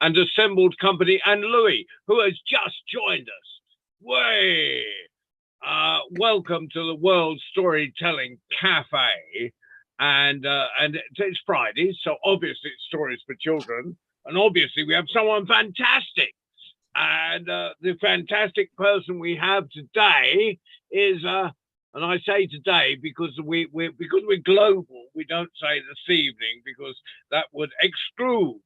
and assembled company, and Louis, who has just joined us. Way! Welcome to the World Storytelling Cafe. And it's Friday, so obviously it's stories for children. And obviously we have someone fantastic. And the fantastic person we have today is, and I say today because we're global, we don't say this evening because that would exclude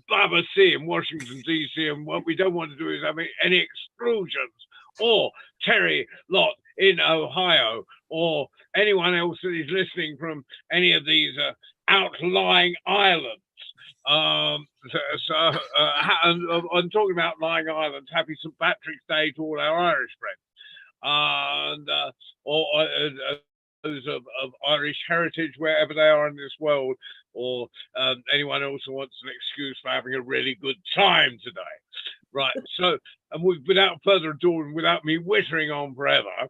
Baba C in Washington, D.C. And what we don't want to do is have any exclusions, or Terry Lott in Ohio, or anyone else that is listening from any of these outlying islands. I'm talking about lying islands. Happy St. Patrick's Day to all our Irish friends, and those of Irish heritage wherever they are in this world, or anyone else who wants an excuse for having a really good time today. Right, so, and without further ado, and without me whittering on forever,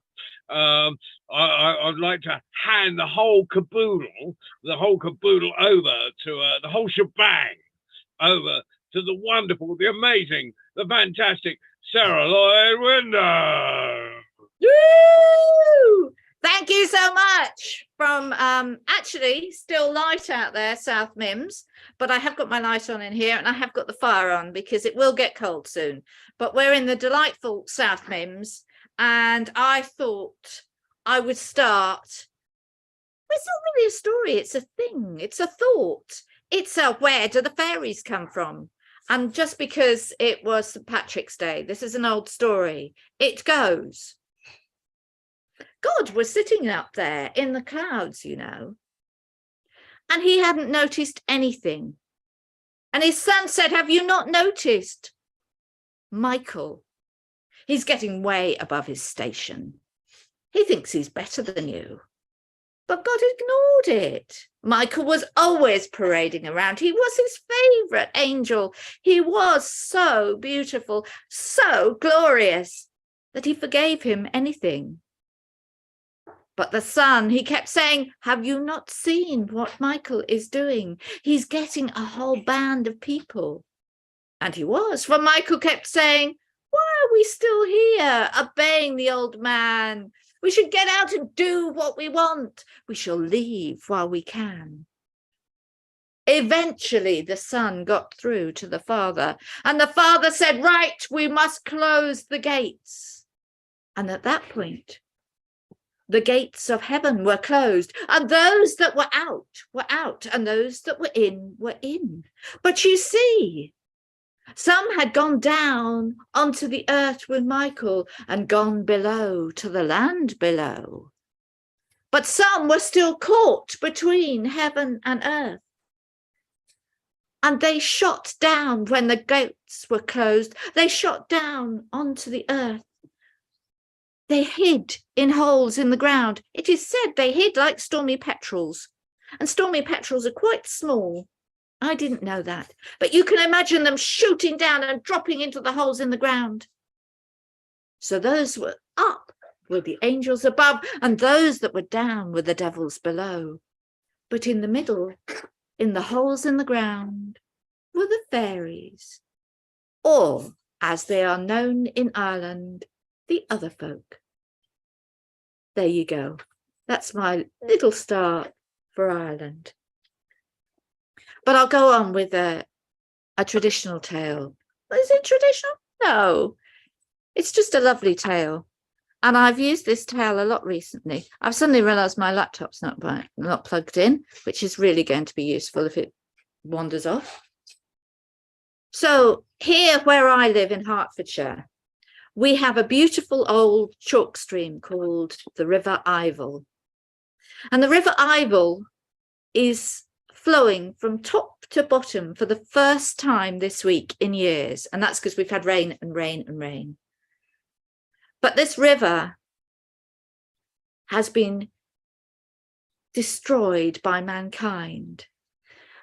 I'd like to hand the whole caboodle over to the whole shebang over to the wonderful, the amazing, the fantastic Sarah Lloyd Window. Woo! Thank you so much. From actually still light out there, South Mims, but I have got my light on in here and I have got the fire on because it will get cold soon. But we're in the delightful South Mims, and I thought I would start. It's not really a story, it's a thing, it's a thought. It's a where do the fairies come from? And just because it was St. Patrick's Day, this is an old story. It goes. God was sitting up there in the clouds, you know, and he hadn't noticed anything. And his son said, have you not noticed? Michael, he's getting way above his station. He thinks he's better than you. But God ignored it. Michael was always parading around. He was his favourite angel. He was so beautiful, so glorious, that he forgave him anything. But the son, he kept saying, have you not seen what Michael is doing? He's getting a whole band of people. And he was, for Michael kept saying, why are we still here, obeying the old man? We should get out and do what we want. We shall leave while we can. Eventually, the son got through to the father, and the father said, right, we must close the gates. And at that point, the gates of heaven were closed, and those that were out, and those that were in. But you see, some had gone down onto the earth with Michael and gone below to the land below. But some were still caught between heaven and earth. And they shot down when the gates were closed. They shot down onto the earth. They hid in holes in the ground. It is said they hid like stormy petrels. And stormy petrels are quite small. I didn't know that. But you can imagine them shooting down and dropping into the holes in the ground. So those were up were the angels above, and those that were down were the devils below. But in the middle, in the holes in the ground, were the fairies, or, as they are known in Ireland, the other folk. There you go. That's my little start for Ireland. But I'll go on with a traditional tale. Is it traditional? No, it's just a lovely tale. And I've used this tale a lot recently. I've suddenly realised my laptop's not plugged in, which is really going to be useful if it wanders off. So here where I live in Hertfordshire, we have a beautiful old chalk stream called the River Ivel. And the River Ivel is flowing from top to bottom for the first time this week in years. And that's because we've had rain and rain and rain. But this river has been destroyed by mankind.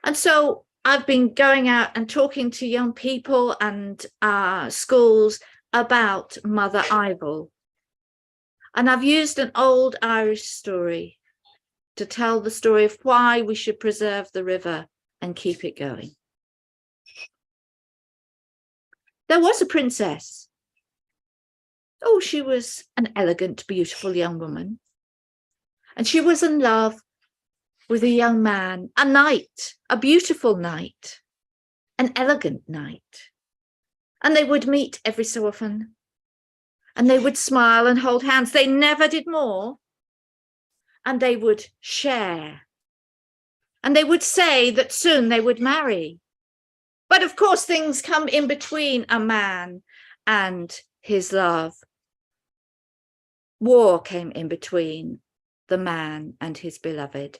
And so I've been going out and talking to young people and schools about Mother Ivel. And I've used an old Irish story to tell the story of why we should preserve the river and keep it going. there was a princess. Oh, she was an elegant, beautiful young woman. And she was in love with a young man, a knight, a beautiful knight, an elegant knight. And they would meet every so often. And they would smile and hold hands. They never did more. And they would share. And they would say that soon they would marry. But of course, things come in between a man and his love. War came in between the man and his beloved.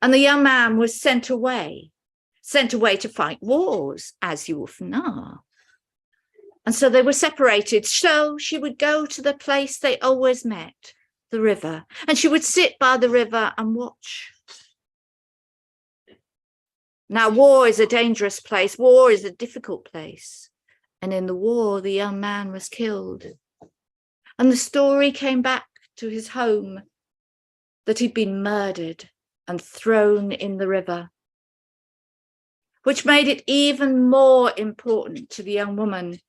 And the young man was sent away to fight wars, as you often are. And so they were separated. So she would go to the place they always met, the river, and she would sit by the river and watch. Now, war is a dangerous place. War is a difficult place. And in the war, the young man was killed. And the story came back to his home that he'd been murdered and thrown in the river, which made it even more important to the young woman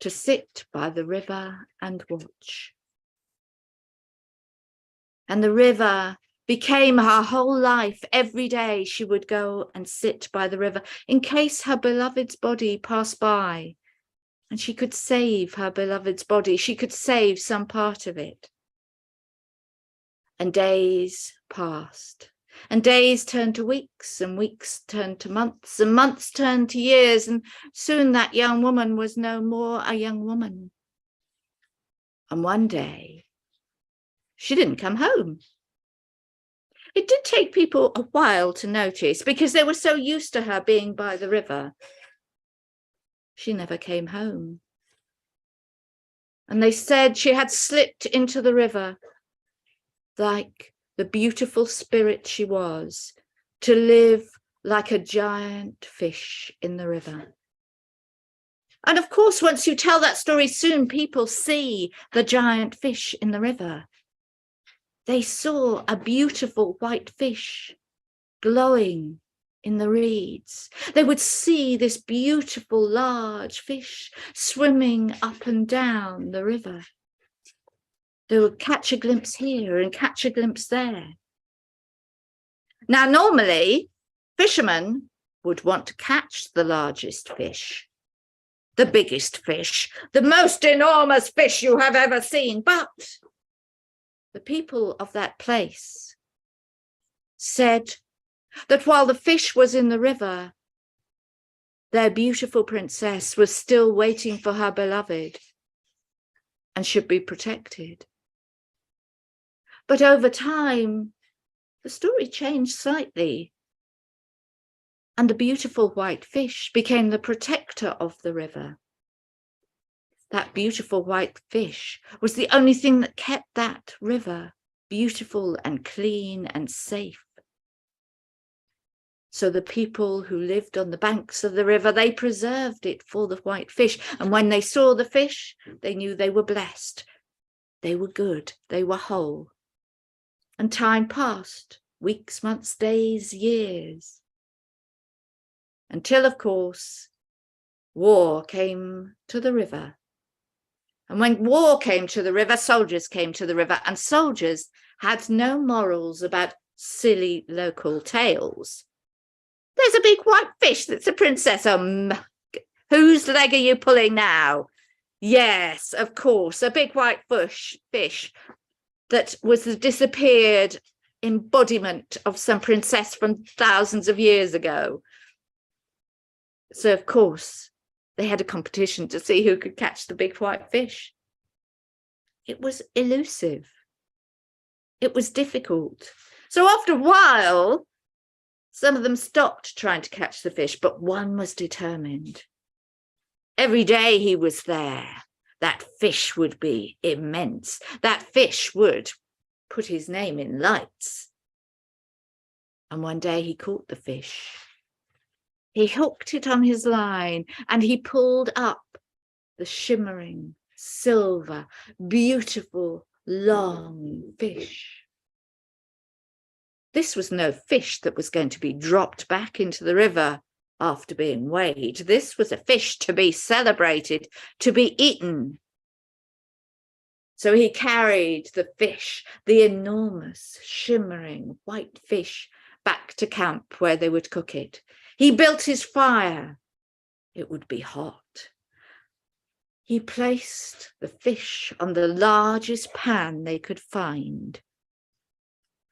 to sit by the river and watch. And the river became her whole life. Every day she would go and sit by the river in case her beloved's body passed by, and she could save her beloved's body. She could save some part of it. And days passed, and days turned to weeks, and weeks turned to months, and months turned to years, and soon that young woman was no more a young woman. And one day, she didn't come home. It did take people a while to notice because they were so used to her being by the river. She never came home. And they said she had slipped into the river like the beautiful spirit she was, to live like a giant fish in the river. And of course, once you tell that story, soon people see the giant fish in the river. They saw a beautiful white fish glowing in the reeds. They would see this beautiful large fish swimming up and down the river. They would catch a glimpse here and catch a glimpse there. Now, normally, fishermen would want to catch the largest fish, the biggest fish, the most enormous fish you have ever seen. But the people of that place said that while the fish was in the river, their beautiful princess was still waiting for her beloved and should be protected. But over time, the story changed slightly, and the beautiful white fish became the protector of the river. That beautiful white fish was the only thing that kept that river beautiful and clean and safe. So the people who lived on the banks of the river, they preserved it for the white fish. And when they saw the fish, they knew they were blessed. They were good. They were whole. And time passed, weeks, months, days, years. Until, of course, war came to the river. And when war came to the river, soldiers came to the river, and soldiers had no morals about silly local tales. There's a big white fish that's a princess. Whose leg are you pulling now? Yes, of course, a big white fish that was the disappeared embodiment of some princess from thousands of years ago. So, of course, they had a competition to see who could catch the big white fish. It was elusive. It was difficult. So after a while, some of them stopped trying to catch the fish, but one was determined. Every day he was there, that fish would be immense. That fish would put his name in lights. And one day he caught the fish. He hooked it on his line and he pulled up the shimmering, silver, beautiful, long fish. This was no fish that was going to be dropped back into the river after being weighed. This was a fish to be celebrated, to be eaten. So he carried the fish, the enormous, shimmering white fish, back to camp where they would cook it. He built his fire. It would be hot. He placed the fish on the largest pan they could find.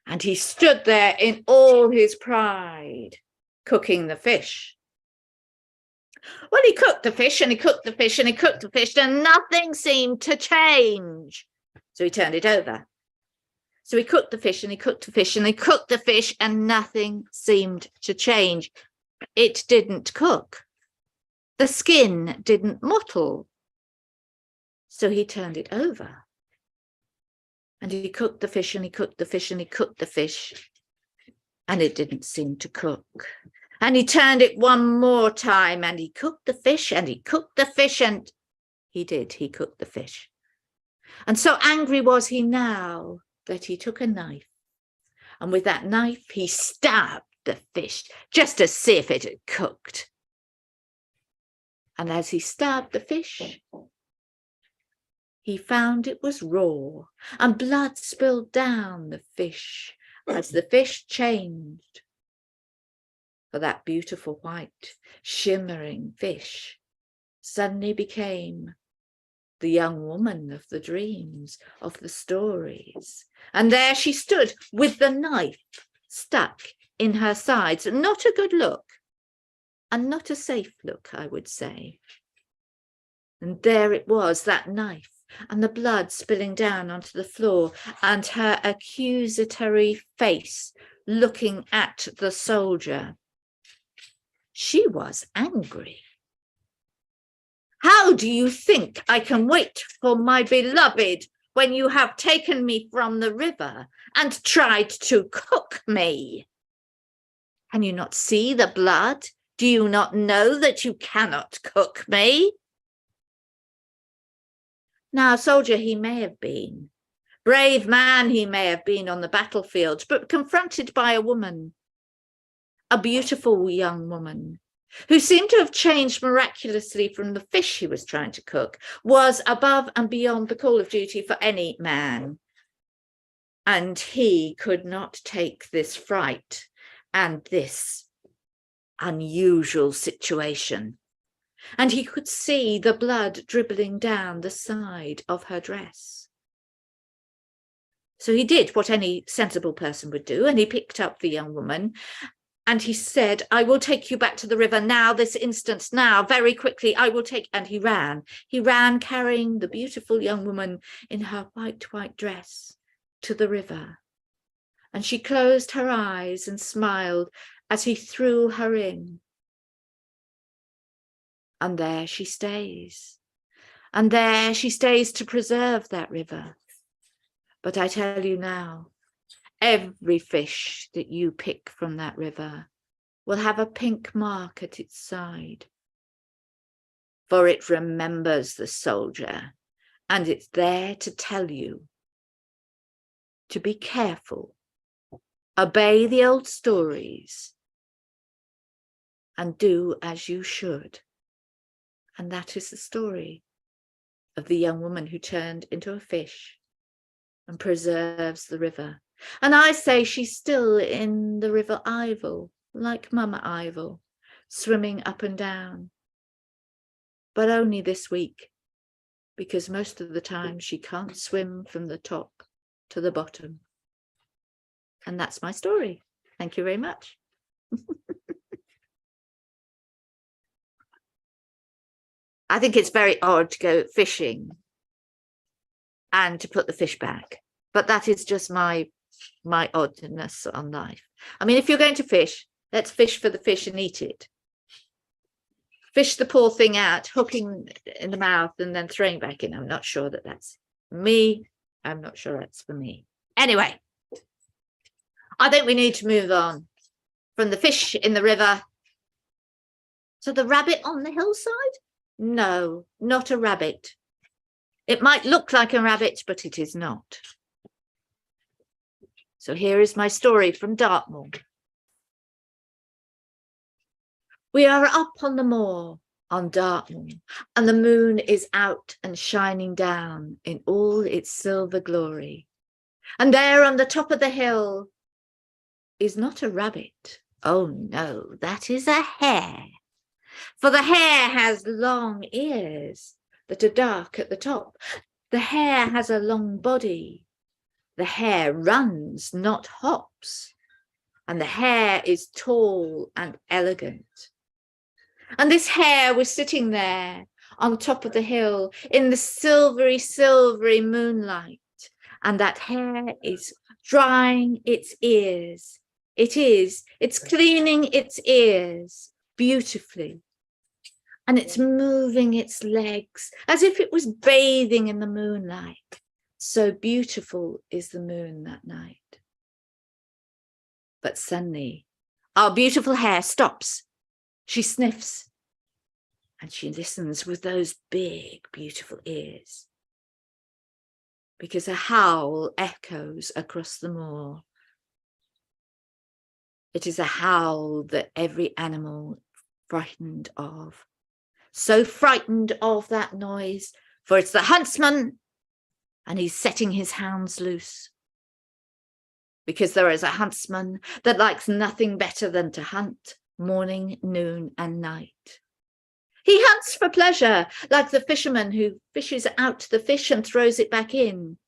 And he stood there in all his pride, cooking the fish. Well, he cooked the fish and he cooked the fish and he cooked the fish, and nothing seemed to change. So he turned it over. So he cooked the fish and he cooked the fish and he cooked the fish, and nothing seemed to change. It didn't cook. The skin didn't mottle. So he turned it over. And he cooked the fish and he cooked the fish and he cooked the fish, and it didn't seem to cook. And he turned it one more time and he cooked the fish and he cooked the fish, and he cooked the fish. And so angry was he now that he took a knife, and with that knife he stabbed the fish just to see if it had cooked. And as he stabbed the fish, he found it was raw, and blood spilled down the fish as the fish changed. For that beautiful white, shimmering fish suddenly became the young woman of the dreams, of the stories. And there she stood with the knife stuck in her sides. Not a good look, and not a safe look, I would say. And there it was, that knife, and the blood spilling down onto the floor, and her accusatory face looking at the soldier. She was angry. How do you think I can wait for my beloved when you have taken me from the river and tried to cook me? Can you not see the blood? Do you not know that you cannot cook me? Now, soldier he may have been, brave man he may have been on the battlefield, but confronted by a woman, a beautiful young woman, who seemed to have changed miraculously from the fish he was trying to cook, was above and beyond the call of duty for any man. And he could not take this fright and this unusual situation. And he could see the blood dribbling down the side of her dress. So he did what any sensible person would do, and he picked up the young woman, and he said, I will take you back to the river now, this instant, now, very quickly, I will take, and he ran. He ran carrying the beautiful young woman in her white dress to the river. And she closed her eyes and smiled as he threw her in. And there she stays. And there she stays to preserve that river. But I tell you now, every fish that you pick from that river will have a pink mark at its side. For it remembers the soldier, and it's there to tell you to be careful, obey the old stories, and do as you should. And that is the story of the young woman who turned into a fish and preserves the river. And I say she's still in the River Ivel, like Mama Ivel, swimming up and down. But only this week, because most of the time she can't swim from the top to the bottom. And that's my story. Thank you very much. I think it's very odd to go fishing and to put the fish back, but that is just my oddness on life. I mean, if you're going to fish, let's fish for the fish and eat it. Fish the poor thing out, hooking in the mouth and then throwing back in. I'm not sure that that's me. I'm not sure that's for me. Anyway, I think we need to move on from the fish in the river to the rabbit on the hillside. No, not a rabbit. It might look like a rabbit, but it is not. So here is my story from Dartmoor. We are up on the moor on Dartmoor, and the moon is out and shining down in all its silver glory. And there on the top of the hill is not a rabbit. Oh no, that is a hare. For the hare has long ears that are dark at the top. The hare has a long body. The hare runs, not hops. And the hare is tall and elegant. And this hare was sitting there on top of the hill in the silvery, silvery moonlight. And that hare is drying its ears. It's cleaning its ears beautifully. And it's moving its legs as if it was bathing in the moonlight. So beautiful is the moon that night. But suddenly, our beautiful hare stops. She sniffs and she listens with those big, beautiful ears, because a howl echoes across the moor. It is a howl that every animal frightened of, so frightened of that noise, for it's the huntsman and he's setting his hounds loose. Because there is a huntsman that likes nothing better than to hunt morning, noon and night. He hunts for pleasure, like the fisherman who fishes out the fish and throws it back in.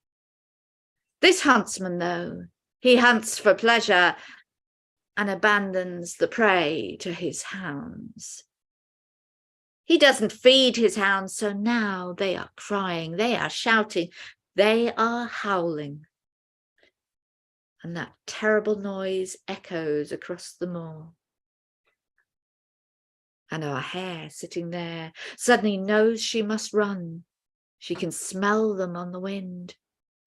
This huntsman, though, he hunts for pleasure and abandons the prey to his hounds. He doesn't feed his hounds, so now they are crying, they are shouting, they are howling. And that terrible noise echoes across the moor. And our hare sitting there suddenly knows she must run. She can smell them on the wind.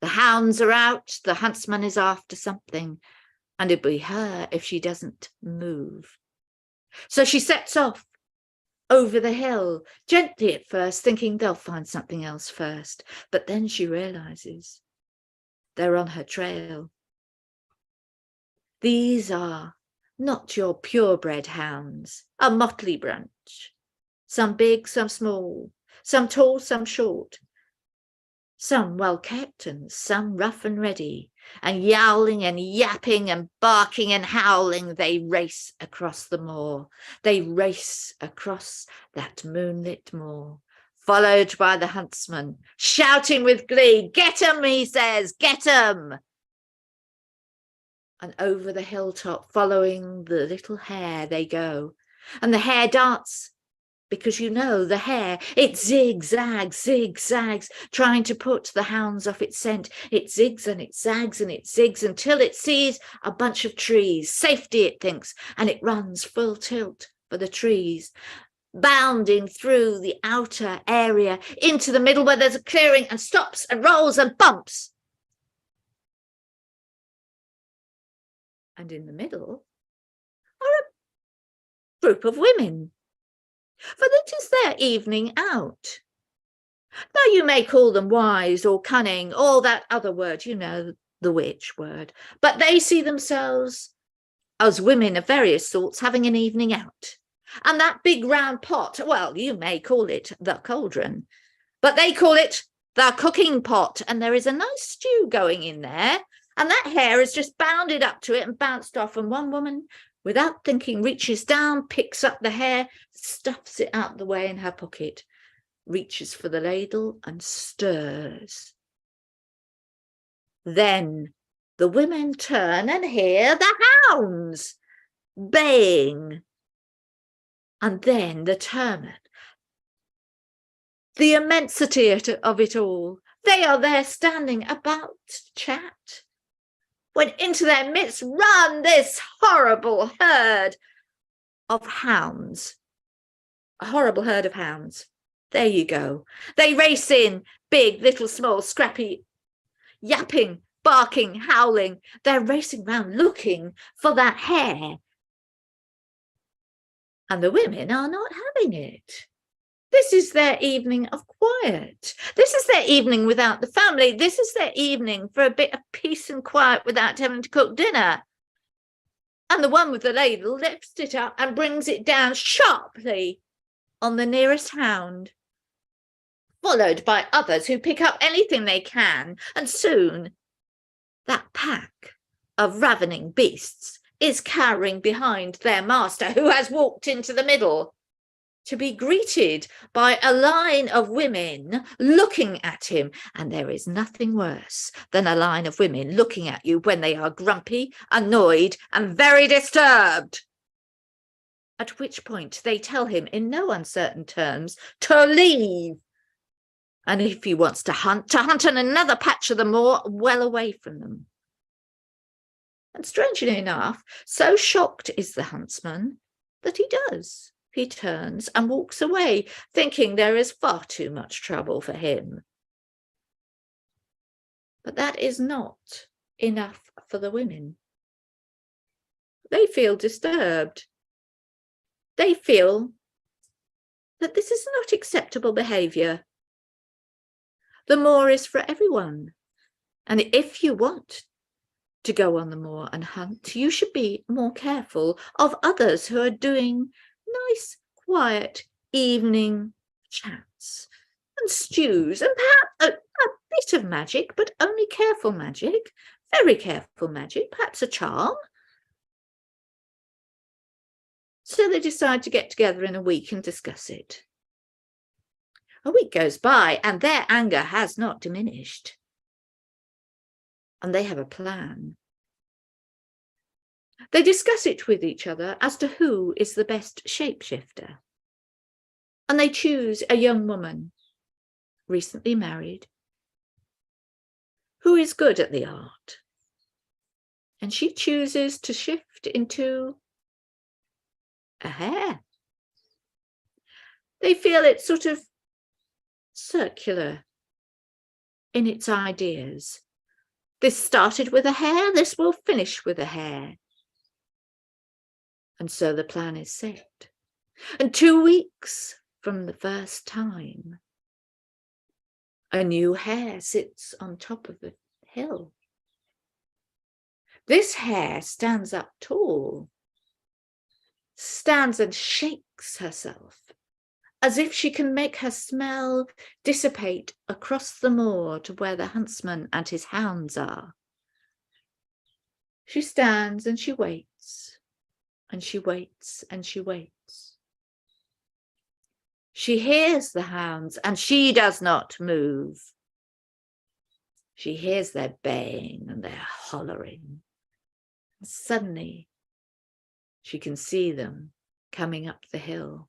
The hounds are out, the huntsman is after something, and it'll be her if she doesn't move. So she sets off over the hill, gently at first, thinking they'll find something else first. But then she realizes they're on her trail. These are not your purebred hounds, a motley bunch, some big, some small, some tall, some short, some well kept and some rough and ready, and yowling and yapping and barking and howling, they race across the moor. They race across that moonlit moor, followed by the huntsman, shouting with glee, "Get 'em," he says, "get 'em." And over the hilltop, following the little hare, they go. And the hare darts, because you know the hare, it zigzags, trying to put the hounds off its scent. It zigs and it zags and it zigs until it sees a bunch of trees. Safety, it thinks, and it runs full tilt for the trees, bounding through the outer area into the middle where there's a clearing, and stops and rolls and bumps. And in the middle are a group of women, for it is their evening out. Now you may call them wise or cunning, or that other word, you know, the witch word, but they see themselves as women of various sorts having an evening out. And that big round pot, well, you may call it the cauldron, but they call it the cooking pot, and there is a nice stew going in there. And that hare has just bounded up to it and bounced off. And one woman, without thinking, reaches down, picks up the hare, stuffs it out the way in her pocket, reaches for the ladle and stirs. Then the women turn and hear the hounds baying. And then the turmoil, the immensity of it all. They are there standing about to chat, when into their midst run this horrible herd of hounds. A horrible herd of hounds. There you go. They race in, big, little, small, scrappy, yapping, barking, howling. They're racing round looking for that hare. And the women are not having it. This is their evening of quiet. This is their evening without the family. This is their evening for a bit of peace and quiet without having to cook dinner. And the one with the ladle lifts it up and brings it down sharply on the nearest hound, followed by others who pick up anything they can, and soon that pack of ravening beasts is cowering behind their master, who has walked into the middle, to be greeted by a line of women looking at him. And there is nothing worse than a line of women looking at you when they are grumpy, annoyed, and very disturbed. At which point they tell him in no uncertain terms to leave. And if he wants to hunt on another patch of the moor well away from them. And strangely enough, so shocked is the huntsman that he does. He turns and walks away, thinking there is far too much trouble for him. But that is not enough for the women. They feel disturbed. They feel that this is not acceptable behaviour. The moor is for everyone. And if you want to go on the moor and hunt, you should be more careful of others who are doing nice, quiet evening chats and stews and perhaps a bit of magic, but only careful magic, very careful magic, perhaps a charm. So they decide to get together in a week and discuss it. A week goes by and their anger has not diminished. And they have a plan. They discuss it with each other as to who is the best shapeshifter. And they choose a young woman, recently married, who is good at the art. And she chooses to shift into a hare. They feel it's sort of circular in its ideas. This started with a hare, this will finish with a hare. And so the plan is set. And 2 weeks from the first time, a new hare sits on top of the hill. This hare stands up tall, stands and shakes herself, as if she can make her smell dissipate across the moor to where the huntsman and his hounds are. She stands and she waits, and she waits, and she waits. She hears the hounds, and she does not move. She hears their baying and their hollering. And suddenly, she can see them coming up the hill.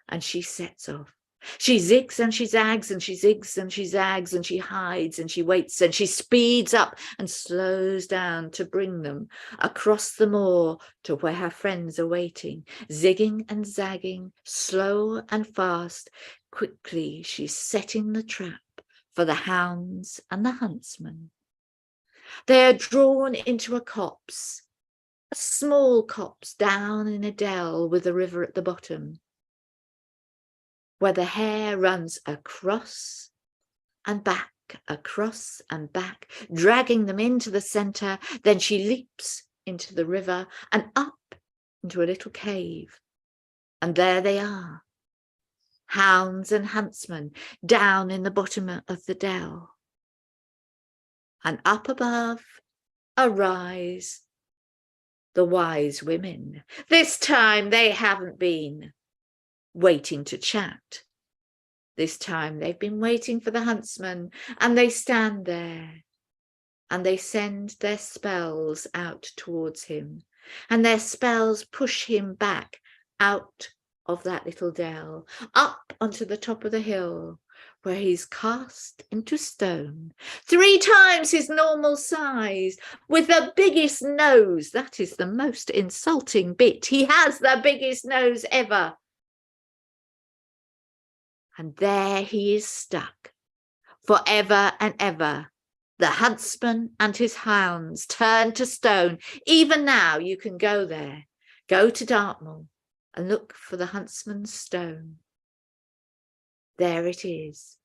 And she sets off. She zigs and she zags and she zigs and she zags and she hides and she waits and she speeds up and slows down to bring them across the moor to where her friends are waiting, zigging and zagging, slow and fast. Quickly she's setting the trap for the hounds and the huntsman. They are drawn into a copse, a small copse down in a dell with a river at the bottom, where the hare runs across and back, dragging them into the centre. Then she leaps into the river and up into a little cave. And there they are, hounds and huntsmen, down in the bottom of the dell. And up above arise the wise women. This time they haven't been waiting to chat. This time they've been waiting for the huntsman, and they stand there and they send their spells out towards him, and their spells push him back out of that little dell, up onto the top of the hill, where he's cast into stone, 3 times his normal size, with the biggest nose. That is the most insulting bit. He has the biggest nose ever. And there he is stuck, forever and ever. The huntsman and his hounds turned to stone. Even now you can go there, go to Dartmoor and look for the huntsman's stone. There it is,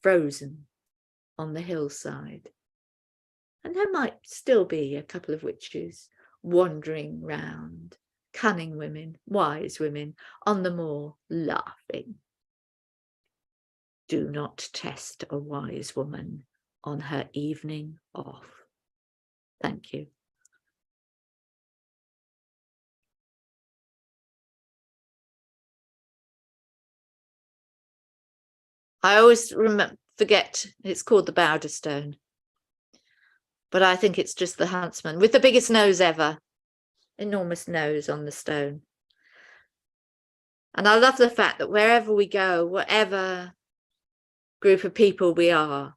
frozen on the hillside. And there might still be a couple of witches wandering round, cunning women, wise women on the moor, laughing. Do not test a wise woman on her evening off. Thank you. I always forget it's called the Bowder Stone, but I think it's just the huntsman with the biggest nose ever. Enormous nose on the stone. And I love the fact that wherever we go, whatever group of people we are,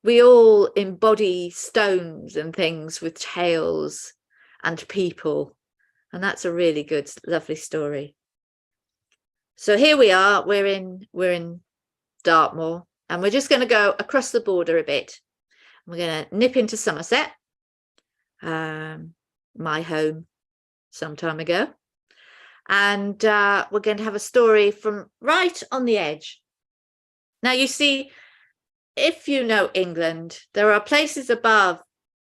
we all embody stones and things with tails and people. And that's a really good, lovely story. So here we are, we're in Dartmoor, and we're just going to go across the border a bit. We're going to nip into Somerset, my home some time ago. And we're going to have a story from right on the edge. Now, you see, if you know England, there are places above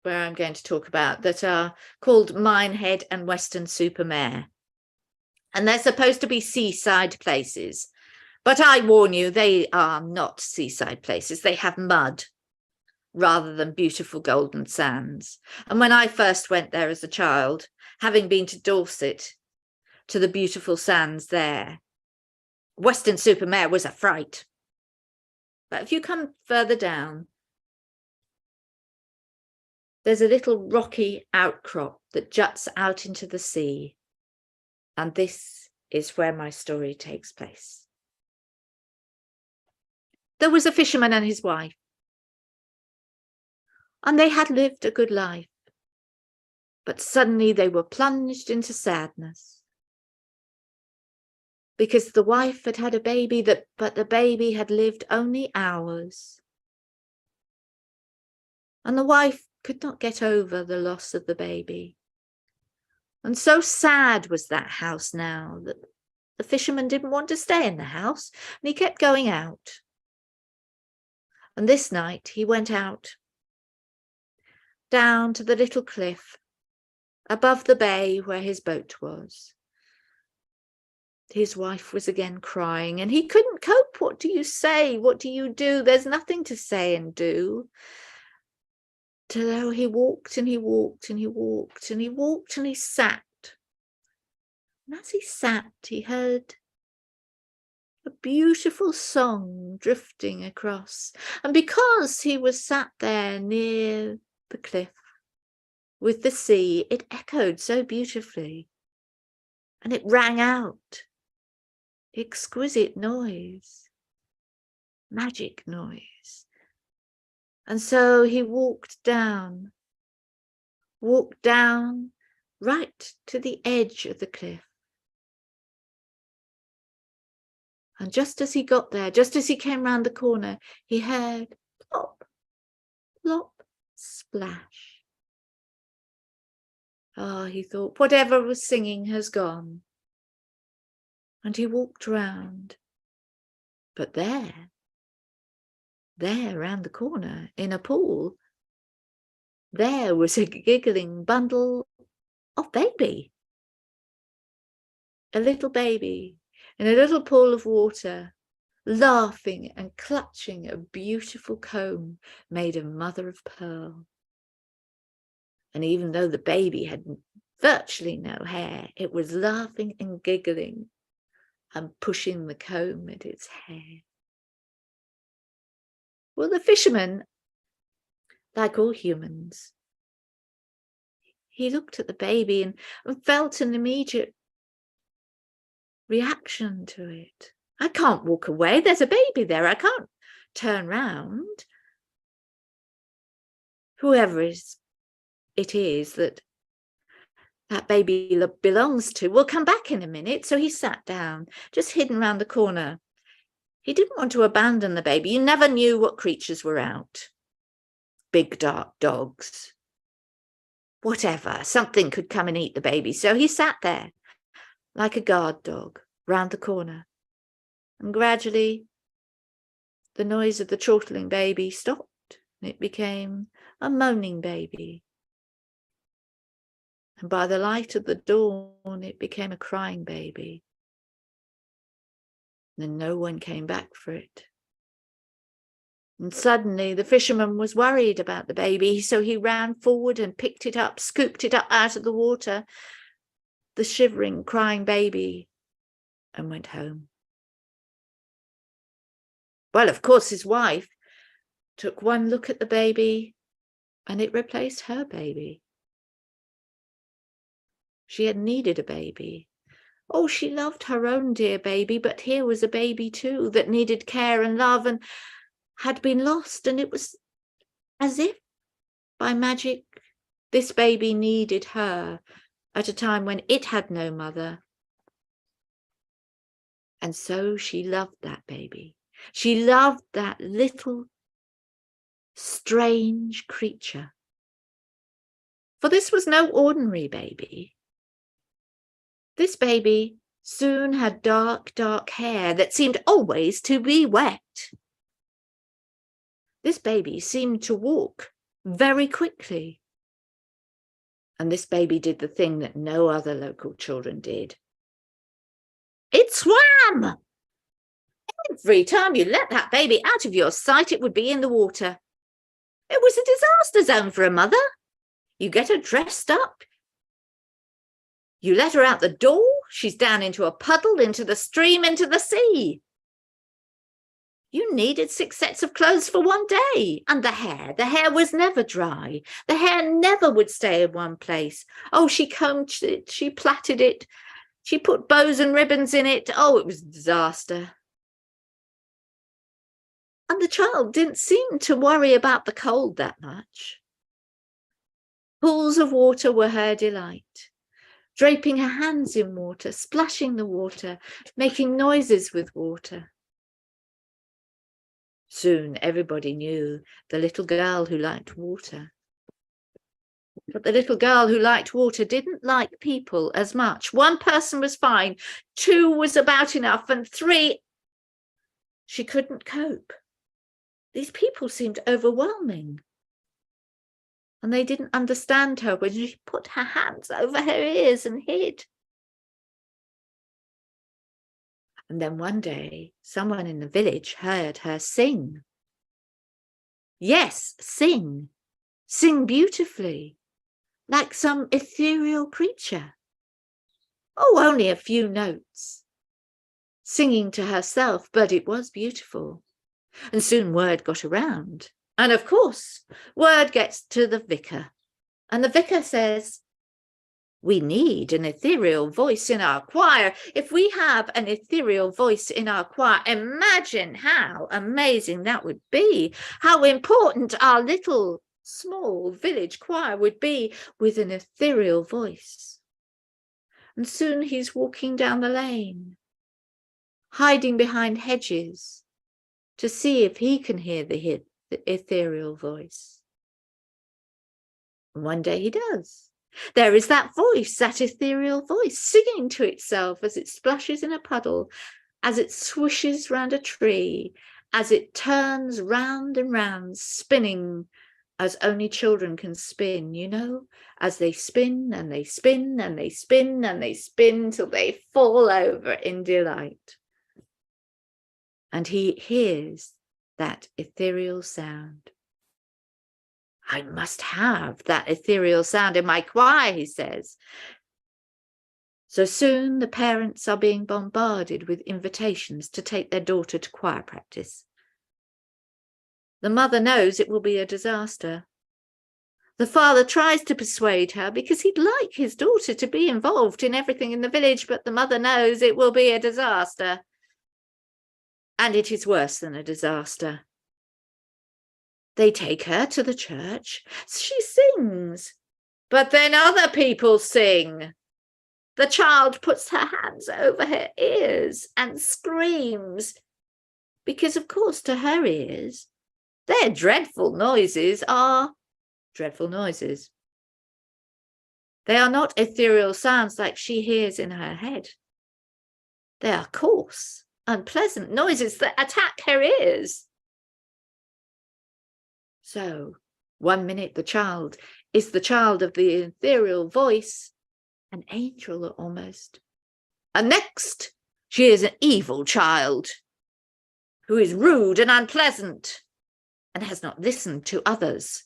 where I'm going to talk about that are called Minehead and Weston-super-Mare. And they're supposed to be seaside places. But I warn you, they are not seaside places. They have mud rather than beautiful golden sands. And when I first went there as a child, having been to Dorset, to the beautiful sands there, Weston-super-Mare was a fright. But if you come further down, there's a little rocky outcrop that juts out into the sea. And this is where my story takes place. There was a fisherman and his wife, and they had lived a good life. But suddenly they were plunged into sadness, because the wife had had a baby, but the baby had lived only hours. And the wife could not get over the loss of the baby. And so sad was that house now that the fisherman didn't want to stay in the house, and he kept going out. And this night he went out, down to the little cliff above the bay where his boat was. His wife was again crying, and he couldn't cope. What do you say? What do you do? There's nothing to say and do. So he walked and he walked and he walked and he walked and he sat. And as he sat, he heard a beautiful song drifting across. And because he was sat there near the cliff with the sea, it echoed so beautifully. And it rang out. Exquisite noise. Magic noise. And so he walked down right to the edge of the cliff. And just as he got there, just as he came round the corner, he heard plop, plop, splash. Ah, he thought, whatever was singing has gone. And he walked round. But there round the corner, in a pool, there was a giggling bundle of baby. A little baby in a little pool of water, laughing and clutching a beautiful comb made of mother of pearl. And even though the baby had virtually no hair, it was laughing and giggling and pushing the comb at its hair. Well, the fisherman, like all humans, he looked at the baby and felt an immediate reaction to it. I can't walk away. There's a baby there. I can't turn round. Whoever it is that baby belongs to will come back in a minute. So he sat down, just hidden round the corner. He didn't want to abandon the baby. You never knew what creatures were out. Big dark dogs. Whatever. Something could come and eat the baby. So he sat there like a guard dog round the corner. And gradually the noise of the chortling baby stopped. And it became a moaning baby. And by the light of the dawn, it became a crying baby. And no one came back for it. And suddenly the fisherman was worried about the baby, so he ran forward and picked it up, scooped it up out of the water, the shivering, crying baby, and went home. Well, of course, his wife took one look at the baby, and it replaced her baby. She had needed a baby. Oh, she loved her own dear baby, but here was a baby too that needed care and love and had been lost, and it was as if by magic this baby needed her at a time when it had no mother. And so she loved that baby. She loved that little strange creature. For this was no ordinary baby. This baby soon had dark, dark hair that seemed always to be wet. This baby seemed to walk very quickly. And this baby did the thing that no other local children did. It swam! Every time you let that baby out of your sight, it would be in the water. It was a disaster zone for a mother. You get her dressed up. You let her out the door. She's down into a puddle, into the stream, into the sea. You needed 6 sets of clothes for one day. And the hair was never dry. The hair never would stay in one place. Oh, she combed it, she plaited it, she put bows and ribbons in it. Oh, it was a disaster. And the child didn't seem to worry about the cold that much. Pools of water were her delight. Draping her hands in water, splashing the water, making noises with water. Soon everybody knew the little girl who liked water. But the little girl who liked water didn't like people as much. 1 person was fine, 2 was about enough, and 3, she couldn't cope. These people seemed overwhelming. And they didn't understand her when she put her hands over her ears and hid. And then one day, someone in the village heard her sing. Yes, sing. Sing beautifully, like some ethereal creature. Oh, only a few notes. Singing to herself, but it was beautiful. And soon word got around. And of course, word gets to the vicar. And the vicar says, we need an ethereal voice in our choir. If we have an ethereal voice in our choir, imagine how amazing that would be. How important our little, small village choir would be with an ethereal voice. And soon he's walking down the lane, hiding behind hedges to see if he can hear the ethereal voice. And one day he does. There is that voice, that ethereal voice, singing to itself as it splashes in a puddle, as it swishes round a tree, as it turns round and round, spinning as only children can spin, you know, as they spin and they spin and they spin and they spin till they fall over in delight. And he hears that ethereal sound. I must have that ethereal sound in my choir, he says. So soon the parents are being bombarded with invitations to take their daughter to choir practice. The mother knows it will be a disaster. The father tries to persuade her because he'd like his daughter to be involved in everything in the village, but the mother knows it will be a disaster. And it is worse than a disaster. They take her to the church. She sings, but then other people sing. The child puts her hands over her ears and screams because, of course, to her ears, their dreadful noises are dreadful noises. They are not ethereal sounds like she hears in her head. They are coarse, unpleasant noises that attack her ears. So, one minute the child is the child of the ethereal voice, an angel almost. And next, she is an evil child who is rude and unpleasant and has not listened to others.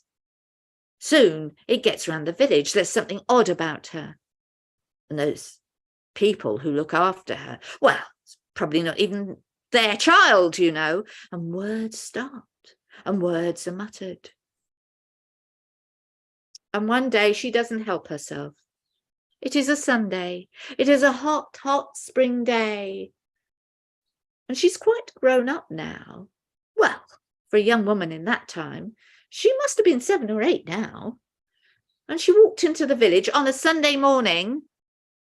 Soon it gets round the village there's something odd about her. And those people who look after her, well, it's probably not even their child, you know. And words start and words are muttered. And one day she doesn't help herself. It is a Sunday. It is a hot, hot spring day. And she's quite grown up now. Well, for a young woman in that time, she must have been 7 or 8 now. And she walked into the village on a Sunday morning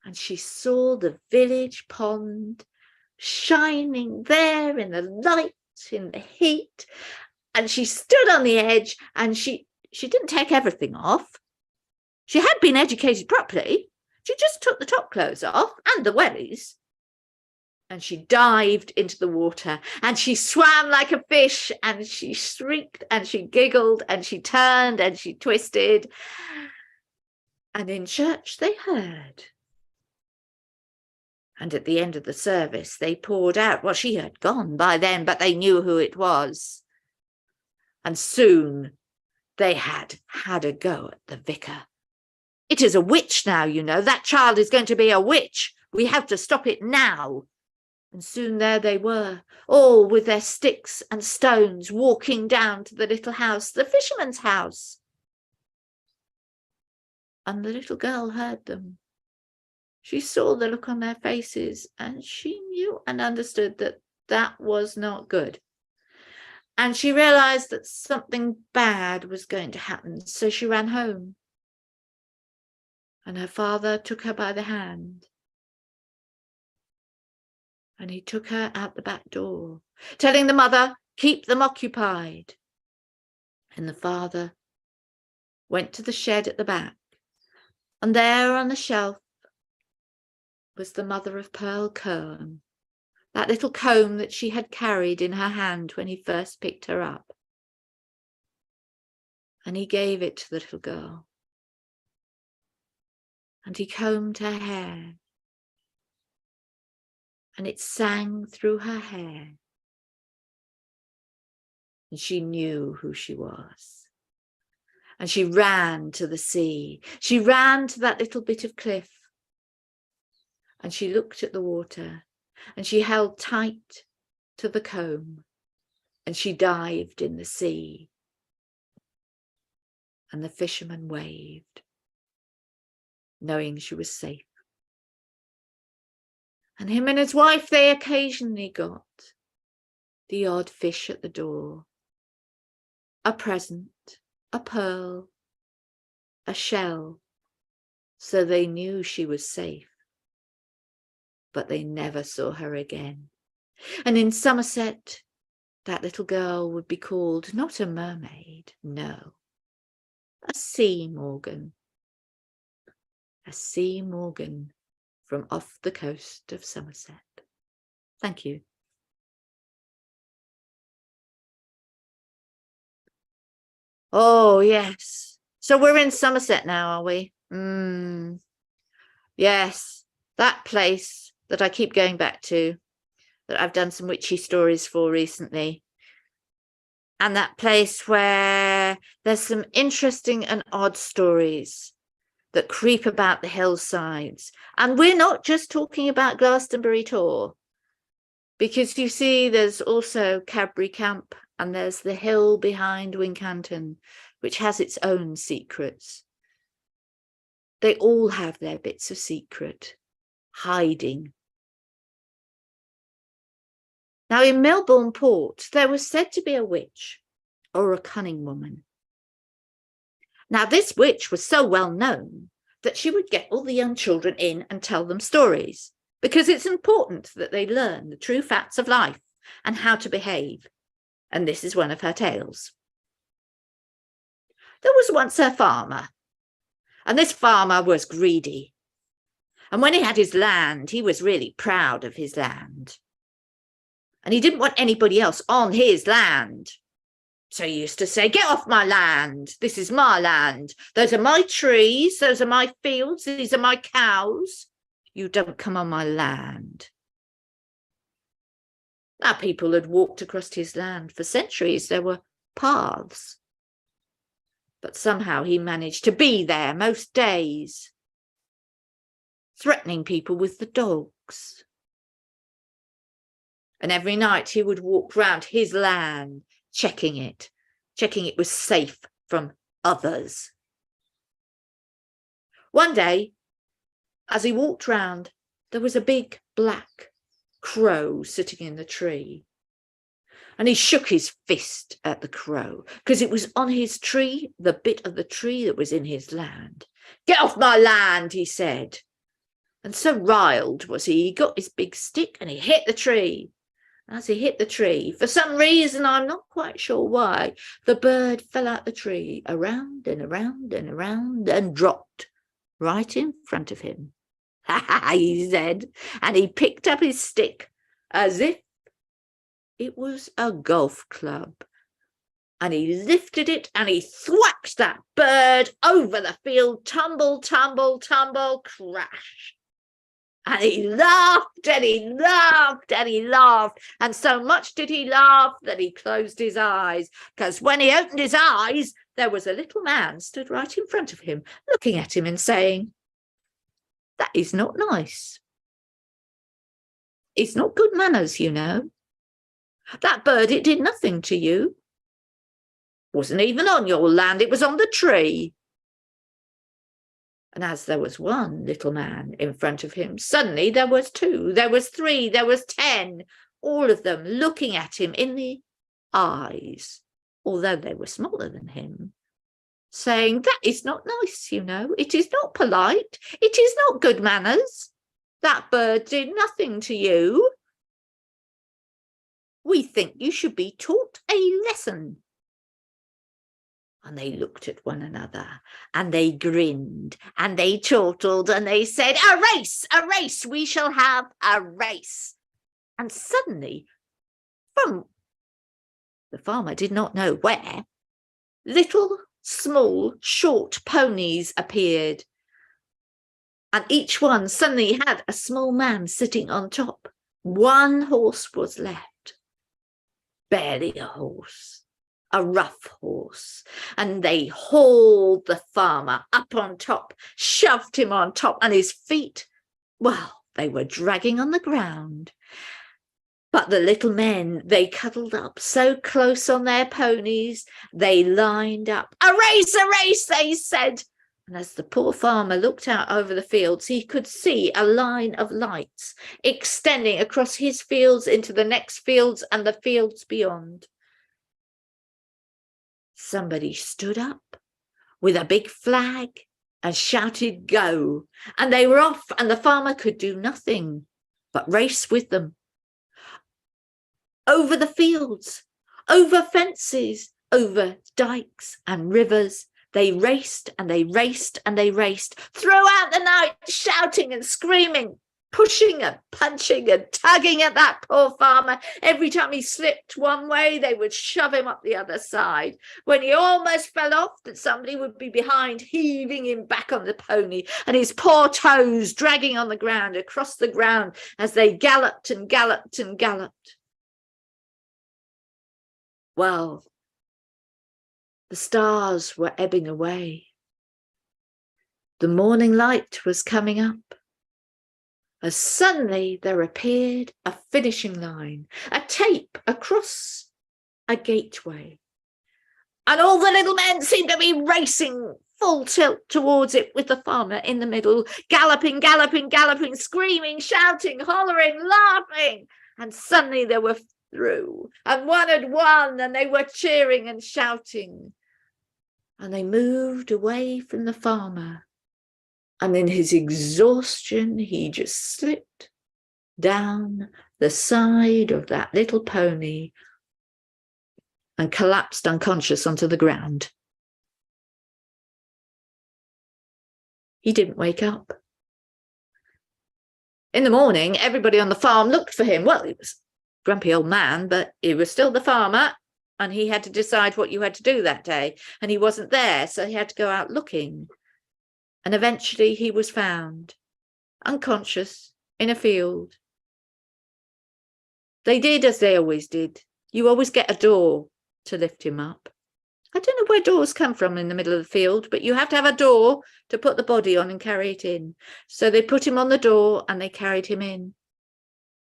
and she saw the village pond shining there in the light, in the heat. And she stood on the edge and she didn't take everything off. She had been educated properly. She just took the top clothes off and the wellies. And she dived into the water and she swam like a fish and she shrieked and she giggled and she turned and she twisted. And in church they heard. And at the end of the service they poured out, well, she had gone by then, but they knew who it was. And soon they had a go at the vicar. It is a witch now, you know. That child is going to be a witch. We have to stop it now. And soon there they were, all with their sticks and stones, walking down to the little house, the fisherman's house. And the little girl heard them. She saw the look on their faces and she knew and understood that that was not good. And she realised that something bad was going to happen, so she ran home. And her father took her by the hand. And he took her out the back door, telling the mother, keep them occupied. And the father went to the shed at the back. And there on the shelf was the mother of pearl comb, that little comb that she had carried in her hand when he first picked her up. And he gave it to the little girl. And he combed her hair. And it sang through her hair. And she knew who she was. And she ran to the sea. She ran to that little bit of cliff. And she looked at the water. And she held tight to the comb. And she dived in the sea. And the fisherman waved, knowing she was safe. And him and his wife, they occasionally got the odd fish at the door, a present, a pearl, a shell, so they knew she was safe. But they never saw her again. And in Somerset, that little girl would be called not a mermaid, no, a sea Morgan. A sea Morgan from off the coast of Somerset. Thank you. Oh, yes. So we're in Somerset now, are we? Yes, that place that I keep going back to, that I've done some witchy stories for recently. And that place where there's some interesting and odd stories that creep about the hillsides. And we're not just talking about Glastonbury Tor, because you see there's also Cadbury Camp and there's the hill behind Wincanton, which has its own secrets. They all have their bits of secret, hiding. Now in Melbourne Port, there was said to be a witch or a cunning woman. Now, this witch was so well known that she would get all the young children in and tell them stories, because it's important that they learn the true facts of life and how to behave. And this is one of her tales. There was once a farmer, and this farmer was greedy. And when he had his land, he was really proud of his land. And he didn't want anybody else on his land. So he used to say, get off my land. This is my land. Those are my trees. Those are my fields. These are my cows. You don't come on my land. Now, people had walked across his land for centuries. There were paths. But somehow he managed to be there most days, threatening people with the dogs. And every night he would walk round his land, checking it was safe from others. One day, as he walked round, there was a big black crow sitting in the tree. And he shook his fist at the crow because it was on his tree, the bit of the tree that was in his land. Get off my land, he said. And so riled was he got his big stick and he hit the tree. As he hit the tree, for some reason, I'm not quite sure why, the bird fell out the tree around and around and around and dropped right in front of him. Ha ha, he said, and he picked up his stick as if it was a golf club. And he lifted it and he thwacked that bird over the field, tumble, tumble, tumble, crash. And he laughed and he laughed and he laughed. And so much did he laugh that he closed his eyes. Because when he opened his eyes, there was a little man stood right in front of him, looking at him and saying, that is not nice. It's not good manners, you know. That bird, it did nothing to you. Wasn't even on your land, it was on the tree. And as there was one little man in front of him, suddenly there was two, there was three, there was 10, all of them looking at him in the eyes, although they were smaller than him, saying, that is not nice, you know, it is not polite, it is not good manners. That bird did nothing to you. We think you should be taught a lesson. And they looked at one another and they grinned and they chortled and they said, a race, we shall have a race. And suddenly, from the farmer did not know where, little, small, short ponies appeared. And each one suddenly had a small man sitting on top. One horse was left, barely a horse. A rough horse, and they hauled the farmer up on top, shoved him on top, and his feet, well, they were dragging on the ground. But the little men, they cuddled up so close on their ponies, they lined up. A race, they said. And as the poor farmer looked out over the fields, he could see a line of lights extending across his fields into the next fields and the fields beyond. Somebody stood up with a big flag and shouted, go. And they were off, and the farmer could do nothing but race with them. Over the fields, over fences, over dikes and rivers, they raced and they raced and they raced throughout the night, shouting and screaming, pushing and punching and tugging at that poor farmer. Every time he slipped one way, they would shove him up the other side. When he almost fell off, that somebody would be behind, heaving him back on the pony, and his poor toes dragging on the ground, across the ground, as they galloped and galloped and galloped. Well, the stars were ebbing away. The morning light was coming up. As suddenly there appeared a finishing line, a tape across a gateway. And all the little men seemed to be racing full tilt towards it, with the farmer in the middle, galloping, galloping, galloping, screaming, shouting, hollering, laughing. And suddenly they were through, and one had won, and they were cheering and shouting. And they moved away from the farmer. And in his exhaustion, he just slipped down the side of that little pony and collapsed unconscious onto the ground. He didn't wake up. In the morning, everybody on the farm looked for him. Well, he was a grumpy old man, but he was still the farmer, and he had to decide what you had to do that day, and he wasn't there, so he had to go out looking. And eventually he was found, unconscious, in a field. They did as they always did. You always get a door to lift him up. I don't know where doors come from in the middle of the field, but you have to have a door to put the body on and carry it in. So they put him on the door and they carried him in.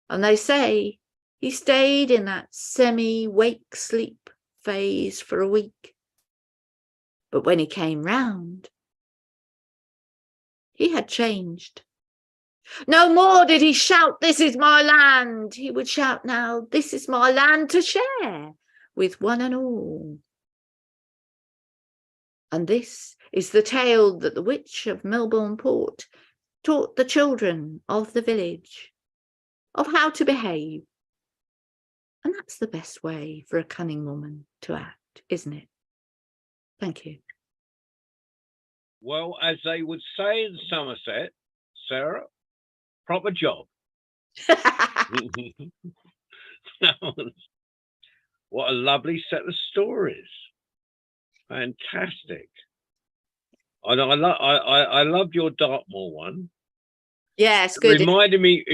And they say he stayed in that semi-wake sleep phase for a week. But when he came round, he had changed. No more did he shout, "This is my land." He would shout now, "This is my land to share with one and all." And this is the tale that the witch of Melbourne Port taught the children of the village, of how to behave. And that's the best way for a cunning woman to act, isn't it? Thank you. Well, as they would say in Somerset, Sarah, proper job. What a lovely set of stories. Fantastic. And I loved your Dartmoor one. Yes, good. It reminded me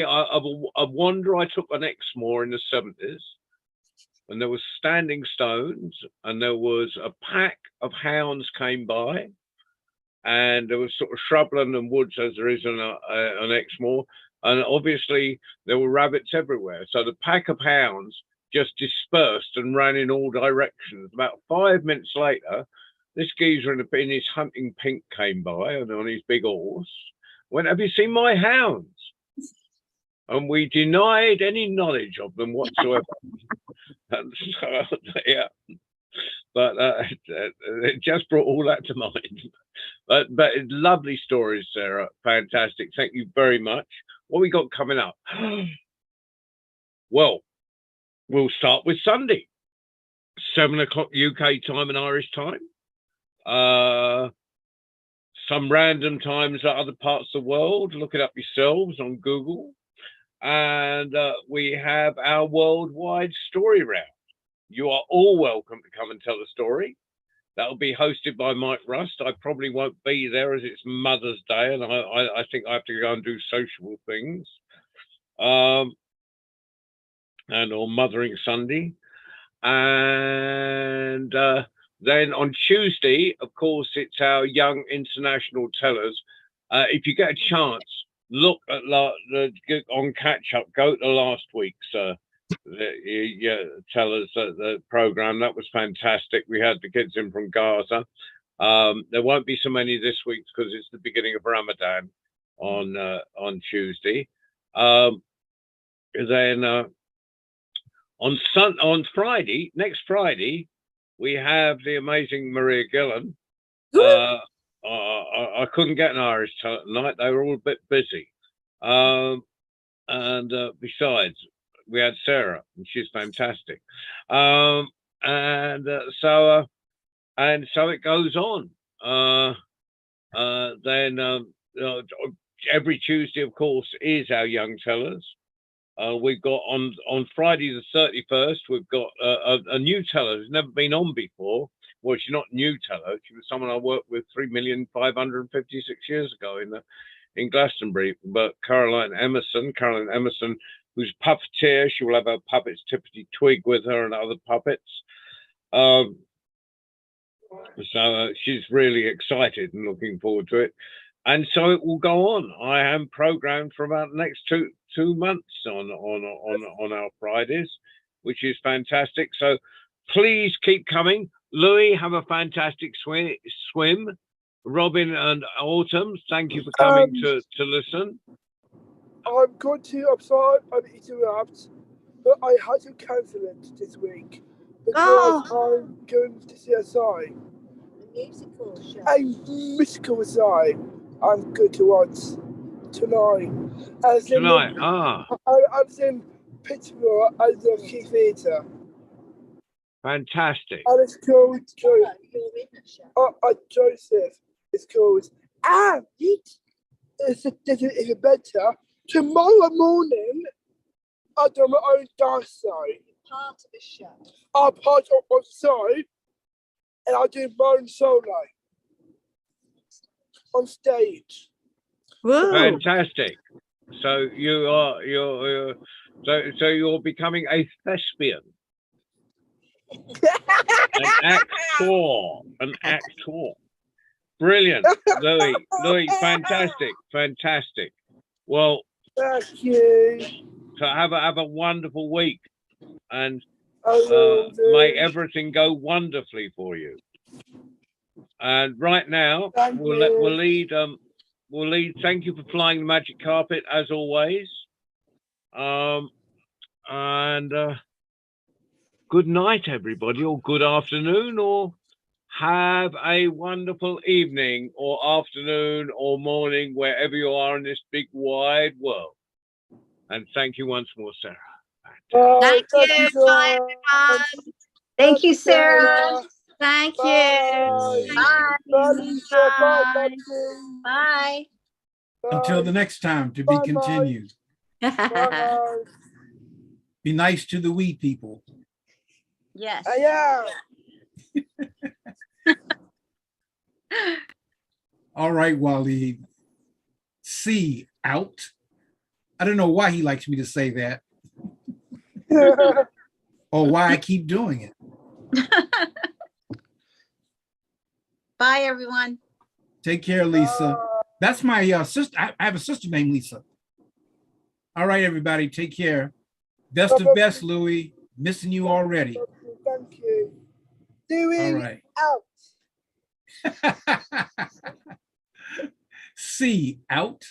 of a wander I took on Exmoor in the 70s, and there was standing stones, and there was a pack of hounds came by, and there was sort of shrubland and woods as there is on Exmoor, and obviously there were rabbits everywhere. So the pack of hounds just dispersed and ran in all directions. About 5 minutes later, this geezer in his hunting pink came by and on his big horse. Went, "Have you seen my hounds?" And we denied any knowledge of them whatsoever. And so, yeah, but it just brought all that to mind. But lovely stories, Sarah. Fantastic. Thank you very much. What we got coming up? Well, we'll start with Sunday, 7 o'clock UK time and Irish time. Some random times at other parts of the world. Look it up yourselves on Google. And we have our worldwide story round. You are all welcome to come and tell a story. That'll be hosted by Mike Rust. I probably won't be there as it's Mother's Day, and I think I have to go and do social things. And on Mothering Sunday. And then on Tuesday, of course, it's our young international tellers. If you get a chance, look at on catch up. Go to last week's tellers the program. That was fantastic. We had the kids in from Gaza. There won't be so many this week because it's the beginning of Ramadan on Tuesday. Then on Friday, next Friday, we have the amazing Maria Gillan. I couldn't get an Irish tonight. They were all a bit busy. And besides, we had Sarah, and she's fantastic. So it goes on. Then every Tuesday, of course, is our young tellers. We've got on Friday the 31st, we've got a new teller who's never been on before. Well, she's not new teller. She was someone I worked with 3,556 years ago in Glastonbury. But Caroline Emerson, who's puppeteer. She will have her puppets Tippity Twig with her and other puppets. So she's really excited and looking forward to it. And so it will go on. I am programmed for about the next two months on our Fridays, which is fantastic. So please keep coming. Louis, have a fantastic swim. Robin and Autumn, thank you for coming to listen. I'm going to. I'm sorry I'm interrupt, but I had to cancel it this week because I'm going to see a musical show. I'm going to watch tonight. I was in Pittsburgh at the Key Theatre. Fantastic. And it's called Joseph. It's called. And it's better. Tomorrow morning, I do my own dance show part of a show. I'm part of the side, and I do my own solo on stage. Whoa. Fantastic. So you're you're becoming a thespian, an actor. Brilliant, Louis, fantastic. Well, Thank you. so have a wonderful week, and I will do. may everything go wonderfully for you. And right now, Thank we'll you. lead. Thank you for flying the magic carpet as always. And good night, everybody, or good afternoon, or have a wonderful evening, or afternoon, or morning, wherever you are in this big wide world. And thank you once more, Sarah. Thank you. Bye, George. everyone. Thank you, Sarah. Thank you. Bye. Bye. Bye, Lisa. Bye, Bye. Betsy. Bye. Until the Bye. next time, to be Bye-bye. continued. Bye. Be nice to the wee people. Yes. Yeah. All right, Waleed. See out. I don't know why he likes me to say that, or why I keep doing it. Bye, everyone. Take care, Lisa. That's my sister. I have a sister named Lisa. All right, everybody. Take care. Best of best, Louis. Missing you already. Thank you. Doing All right. out. See out.